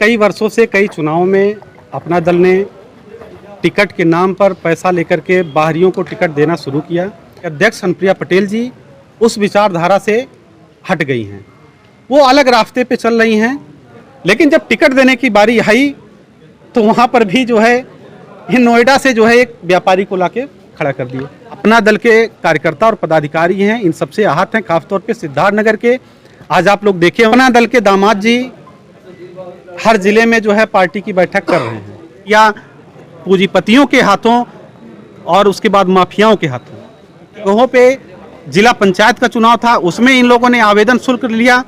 कई वर्षों से कई चुनावों में अपना दल ने टिकट के नाम पर पैसा लेकर के बाहरियों को टिकट देना शुरू किया। अध्यक्ष हनप्रिया पटेल जी उस विचारधारा से हट गई हैं, वो अलग रास्ते पे चल रही हैं। लेकिन जब टिकट देने की बारी आई तो वहाँ पर भी जो है ये नोएडा से जो है एक व्यापारी को लाके खड़ा कर दिए। अपना दल के कार्यकर्ता और पदाधिकारी हैं, इन सबसे आहत हैं, खासतौर पे सिद्धार्थनगर के। आज आप लोग देखें, अपना दल के दामाद जी हर जिले में जो है पार्टी की बैठक कर रहे हैं, या पूंजीपतियों के हाथों और उसके बाद माफियाओं के हाथों। वहाँ पे जिला पंचायत का चुनाव था, उसमें इन लोगों ने आवेदन शुल्क लिया।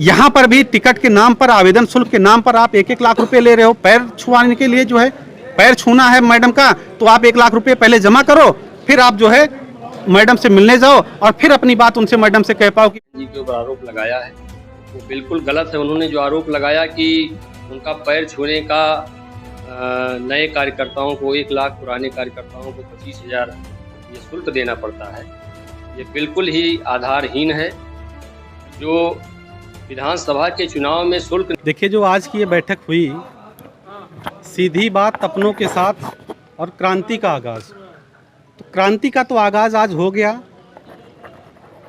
यहाँ पर भी टिकट के नाम पर, आवेदन शुल्क के नाम पर आप 1-1 लाख रुपए ले रहे हो। पैर छुआने के लिए जो है, पैर छूना है मैडम का, तो आप 1 लाख रुपए पहले जमा करो, फिर आप जो है मैडम से मिलने जाओ और फिर अपनी बात उनसे मैडम से कह पाओ। जी के ऊपर आरोप लगाया है वो बिल्कुल गलत है। उन्होंने जो आरोप लगाया कि उनका पैर छूने का नए कार्यकर्ताओं को 1 लाख, पुराने कार्यकर्ताओं को 25,000 ये शुल्क देना पड़ता है, ये बिल्कुल ही आधारहीन है। जो विधानसभा के चुनाव में शुल्क, देखिए जो आज की ये बैठक हुई, सीधी बात अपनों के साथ और क्रांति का आगाज़। तो क्रांति का तो आगाज़ आज हो गया।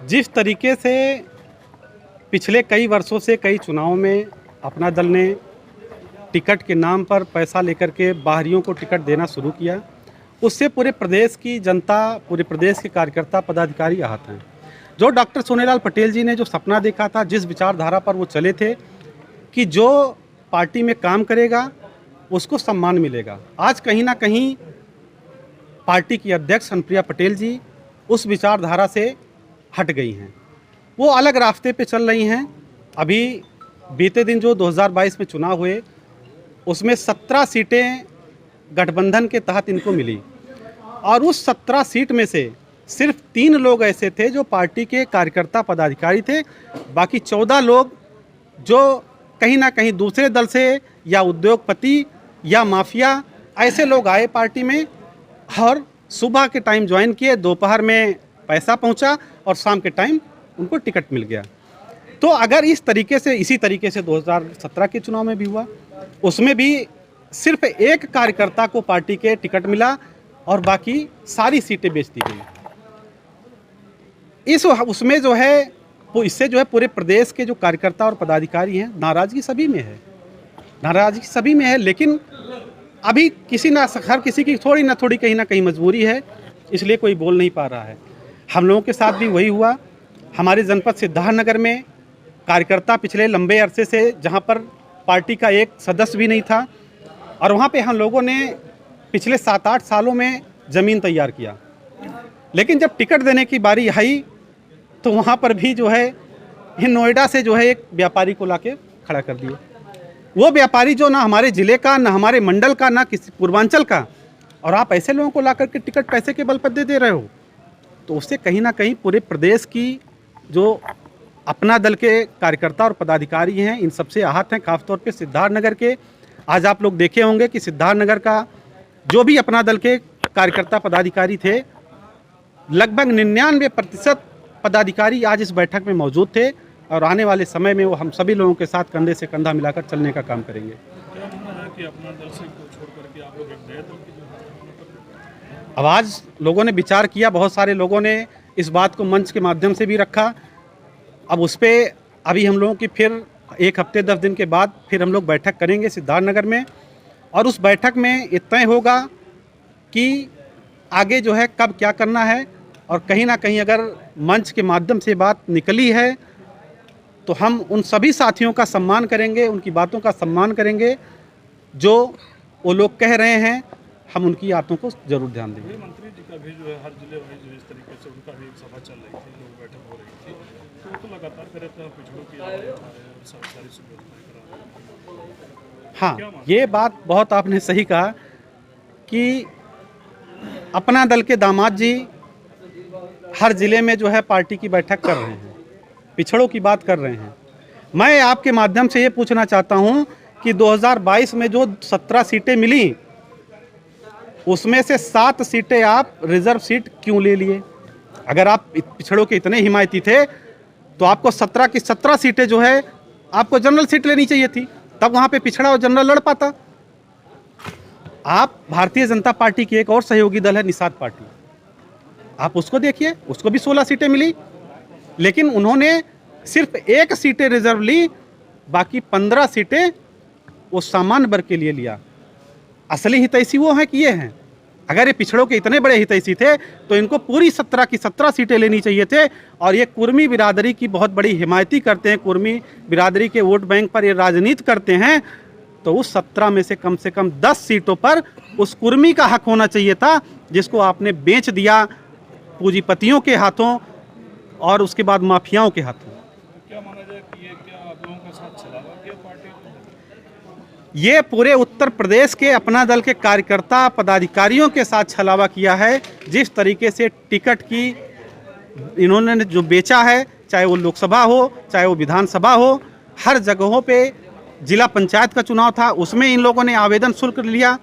जिस तरीके से पिछले कई वर्षों से कई चुनावों में अपना दल ने टिकट के नाम पर पैसा लेकर के बाहरियों को टिकट देना शुरू किया, उससे पूरे प्रदेश की जनता, पूरे प्रदेश के कार्यकर्ता पदाधिकारी आहत हैं। जो डॉक्टर सोनेलाल पटेल जी ने जो सपना देखा था, जिस विचारधारा पर वो चले थे कि जो पार्टी में काम करेगा उसको सम्मान मिलेगा, आज कहीं ना कहीं पार्टी की अध्यक्ष हनप्रिया पटेल जी उस विचारधारा से हट गई हैं, वो अलग रास्ते पे चल रही हैं। अभी बीते दिन जो 2022 में चुनाव हुए, उसमें 17 सीटें गठबंधन के तहत इनको मिली और उस 17 सीट में से सिर्फ 3 लोग ऐसे थे जो पार्टी के कार्यकर्ता पदाधिकारी थे। बाकी 14 लोग जो कहीं ना कहीं दूसरे दल से या उद्योगपति या माफिया, ऐसे लोग आए पार्टी में और सुबह के टाइम ज्वाइन किए, दोपहर में पैसा पहुंचा और शाम के टाइम उनको टिकट मिल गया। तो अगर इस तरीके से, इसी तरीके से 2017 के चुनाव में भी हुआ, उसमें भी सिर्फ एक कार्यकर्ता को पार्टी के टिकट मिला और बाकी सारी सीटें बेच दी गई। उसमें जो है वो, इससे जो है पूरे प्रदेश के जो कार्यकर्ता और पदाधिकारी हैं, नाराजगी सभी में है, नाराजगी सभी में है। लेकिन अभी हर किसी की थोड़ी ना थोड़ी कहीं ना कहीं मजबूरी है, इसलिए कोई बोल नहीं पा रहा है। हम लोगों के साथ भी वही हुआ। हमारे जनपद सिद्धार्थनगर में कार्यकर्ता पिछले लंबे अरसे से, जहां पर पार्टी का एक सदस्य भी नहीं था, और वहां पे हम लोगों ने पिछले 7-8 सालों में ज़मीन तैयार किया। लेकिन जब टिकट देने की बारी आई तो वहां पर भी जो है ये नोएडा से जो है एक व्यापारी को लाके खड़ा कर दिए। वो व्यापारी जो ना हमारे ज़िले का, ना हमारे मंडल का, ना किसी पूर्वांचल का, और आप ऐसे लोगों को ला करके टिकट पैसे के बल पर दे रहे हो, तो उससे कहीं ना कहीं पूरे प्रदेश की जो अपना दल के कार्यकर्ता और पदाधिकारी हैं, इन सबसे आहत हैं, खासतौर पे सिद्धार्थनगर के। आज आप लोग देखे होंगे कि सिद्धार्थनगर का जो भी अपना दल के कार्यकर्ता पदाधिकारी थे, लगभग 99% पदाधिकारी आज इस बैठक में मौजूद थे और आने वाले समय में वो हम सभी लोगों के साथ कंधे से कंधा मिलाकर चलने का काम करेंगे। अब आज लोगों ने विचार किया, बहुत सारे लोगों ने इस बात को मंच के माध्यम से भी रखा। अब उस पर अभी हम लोगों की फिर 1 हफ्ते 10 दिन के बाद फिर हम लोग बैठक करेंगे सिद्धार्थनगर में, और उस बैठक में इतना होगा कि आगे जो है कब क्या करना है। और कहीं ना कहीं अगर मंच के माध्यम से बात निकली है तो हम उन सभी साथियों का सम्मान करेंगे, उनकी बातों का सम्मान करेंगे, जो वो लोग कह रहे हैं, हम उनकी बातों को जरूर ध्यान देंगे। मंत्री जी का भी जो है हर जिले वाइज जो इस तरीके से उनका भी एक सभा चल रही थी, लोग बैठक हो रही थी, तो वो तो लगातार करे थे पिछड़ों की सारी सुविधाएं। हाँ, ये बात बहुत आपने सही कहा कि अपना दल के दामाद जी हर जिले में जो है पार्टी की बैठक कर रहे हैं, पिछड़ों की बात कर रहे हैं। मैं आपके माध्यम से ये पूछना चाहता हूँ कि 2022 में जो 17 सीटें मिली, उसमें से 7 सीटें आप रिजर्व सीट क्यों ले लिए? अगर आप पिछड़ों के इतने हिमायती थे तो आपको 17 की 17 सीटें जो है आपको जनरल सीट लेनी चाहिए थी। तब वहाँ पे पिछड़ा और जनरल लड़ पाता। आप भारतीय जनता पार्टी की एक और सहयोगी दल है निषाद पार्टी, आप उसको देखिए, उसको भी 16 सीटें मिली, लेकिन उन्होंने सिर्फ 1 सीटें रिजर्व ली, बाकी 15 सीटें वो सामान्य वर्ग के लिए लिया। असली हितैषी वो हैं कि ये हैं। अगर ये पिछड़ों के इतने बड़े हितैषी थे तो इनको पूरी 17 की 17 सीटें लेनी चाहिए थे। और ये कुर्मी बिरादरी की बहुत बड़ी हिमायती करते हैं, कुर्मी बिरादरी के वोट बैंक पर ये राजनीति करते हैं, तो उस 17 में से कम 10 सीटों पर उस कुर्मी का हक होना चाहिए था, जिसको आपने बेच दिया पूंजीपतियों के हाथों और उसके बाद माफियाओं के हाथों। क्या माना जाए कि ये क्या आप लोगों के साथ छलावा किया पार्टी ने? ये पूरे उत्तर प्रदेश के अपना दल के कार्यकर्ता पदाधिकारियों के साथ छलावा किया है। जिस तरीके से टिकट की इन्होंने जो बेचा है, चाहे वो लोकसभा हो चाहे वो विधानसभा हो, हर जगहों पे जिला पंचायत का चुनाव था, उसमें इन लोगों ने आवेदन शुल्क लिया।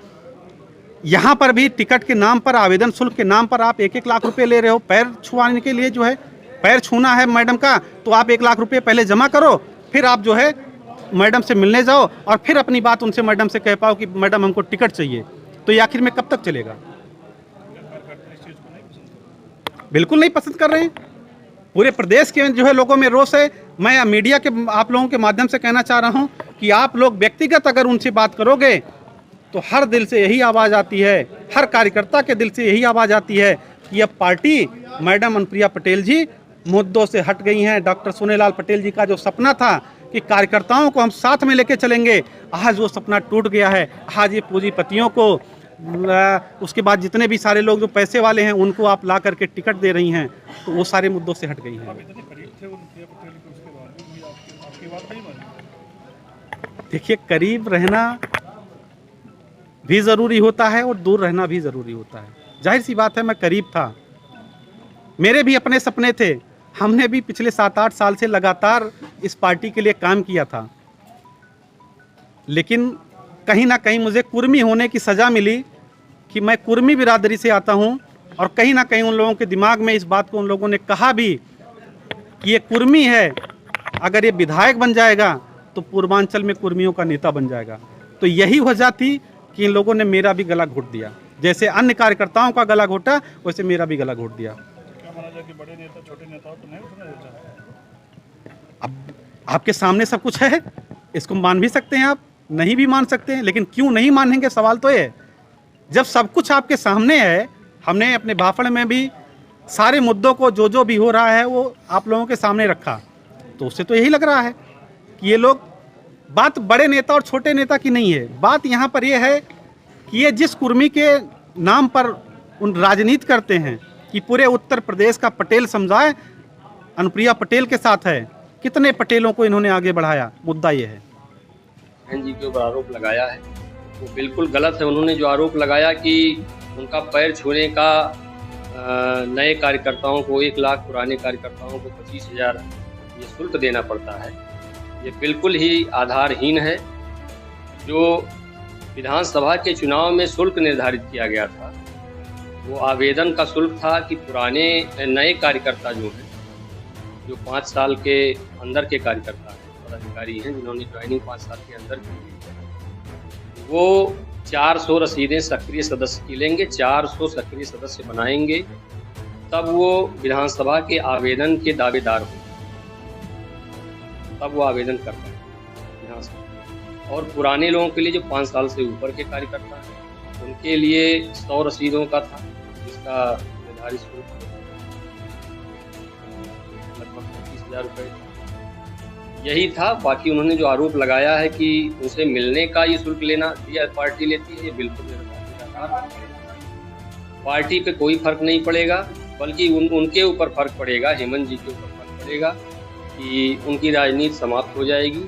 यहाँ पर भी टिकट के नाम पर, आवेदन शुल्क के नाम पर आप 1-1 लाख रुपए ले रहे हो। पैर छुआने के लिए जो है, पैर छूना है मैडम का, तो आप 1 लाख रुपए पहले जमा करो, फिर आप जो है मैडम से मिलने जाओ और फिर अपनी बात उनसे मैडम से कह पाओ कि मैडम हमको टिकट चाहिए। तो ये आखिर में कब तक चलेगा? बिल्कुल नहीं पसंद कर रहे हैं। पूरे प्रदेश के जो है लोगों में रोष है। मैं मीडिया के आप लोगों के माध्यम से कहना चाह रहा हूं कि आप लोग व्यक्तिगत अगर उनसे बात करोगे तो हर दिल से यही आवाज़ आती है, हर कार्यकर्ता के दिल से यही आवाज़ आती है कि अब पार्टी मैडम अनुप्रिया पटेल जी मुद्दों से हट गई हैं। डॉक्टर सोनेलाल पटेल जी का जो सपना था कि कार्यकर्ताओं को हम साथ में लेके चलेंगे, आज वो सपना टूट गया है। आज ये पूंजीपतियों को, उसके बाद जितने भी सारे लोग जो पैसे वाले हैं उनको आप ला करके टिकट दे रही हैं, तो वो सारे मुद्दों से हट गई हैं। इतने करीब थे अनुप्रिया पटेल के, उसके बाद भी आपकी बात नहीं मानी। देखिए, करीब रहना भी ज़रूरी होता है और दूर रहना भी ज़रूरी होता है। जाहिर सी बात है, मैं करीब था, मेरे भी अपने सपने थे। हमने भी पिछले 7-8 साल से लगातार इस पार्टी के लिए काम किया था, लेकिन कहीं ना कहीं मुझे कुर्मी होने की सज़ा मिली कि मैं कुर्मी बिरादरी से आता हूं। और कहीं ना कहीं उन लोगों के दिमाग में इस बात को उन लोगों ने कहा भी कि ये कुर्मी है, अगर ये विधायक बन जाएगा तो पूर्वांचल में कुर्मियों का नेता बन जाएगा। तो यही वजह थी कि इन लोगों ने मेरा भी गला घोट दिया। जैसे अन्य कार्यकर्ताओं का गला घोटा, वैसे मेरा भी गला घोट दिया। क्या माना जाए कि बड़े नेता छोटे नेताओं को नहीं उठना चाहते? अब आपके सामने सब कुछ है, इसको मान भी सकते हैं आप, नहीं भी मान सकते हैं, लेकिन क्यों नहीं मानेंगे? सवाल तो ये है, जब सब कुछ आपके सामने है। हमने अपने भाषण में भी सारे मुद्दों को जो भी हो रहा है वो आप लोगों के सामने रखा, तो उससे तो यही लग रहा है कि ये लोग, बात बड़े नेता और छोटे नेता की नहीं है, बात यहाँ पर ये है कि ये जिस कुर्मी के नाम पर उन राजनीति करते हैं कि पूरे उत्तर प्रदेश का पटेल समुदाय अनुप्रिया पटेल के साथ है। कितने पटेलों को इन्होंने आगे बढ़ाया, मुद्दा ये है। बहन जी के ऊपर आरोप लगाया है वो बिल्कुल गलत है। उन्होंने जो आरोप लगाया कि उनका पैर छूने का नए कार्यकर्ताओं को 1 लाख, पुराने कार्यकर्ताओं को 25,000 ये शुल्क देना पड़ता है, ये बिल्कुल ही आधारहीन है। जो विधानसभा के चुनाव में शुल्क निर्धारित किया गया था वो आवेदन का शुल्क था कि पुराने नए कार्यकर्ता जो हैं, जो 5 साल के अंदर के कार्यकर्ता हैं, पदाधिकारी हैं जिन्होंने ज्वाइनिंग 5 साल के अंदर की है, वो 400 रसीदें सक्रिय सदस्य की लेंगे, 400 सक्रिय सदस्य बनाएंगे, तब वो विधानसभा के आवेदन के दावेदार होंगे, तब वो आवेदन कर पाएंगे विधानसभा। और पुराने लोगों के लिए जो 5 साल से ऊपर के कार्यकर्ता हैं उनके लिए 100 रसीदों का था, जिसका निर्धारित शुल्क लगभग 25,000 रुपये था। यही था। बाकी उन्होंने जो आरोप लगाया है कि उनसे मिलने का ये शुल्क लेना या पार्टी लेती है, ये बिल्कुल निराधार। पार्टी पे कोई फर्क नहीं पड़ेगा, बल्कि उनके ऊपर फर्क पड़ेगा, हेमंत जी के ऊपर फर्क पड़ेगा कि उनकी राजनीति समाप्त हो जाएगी।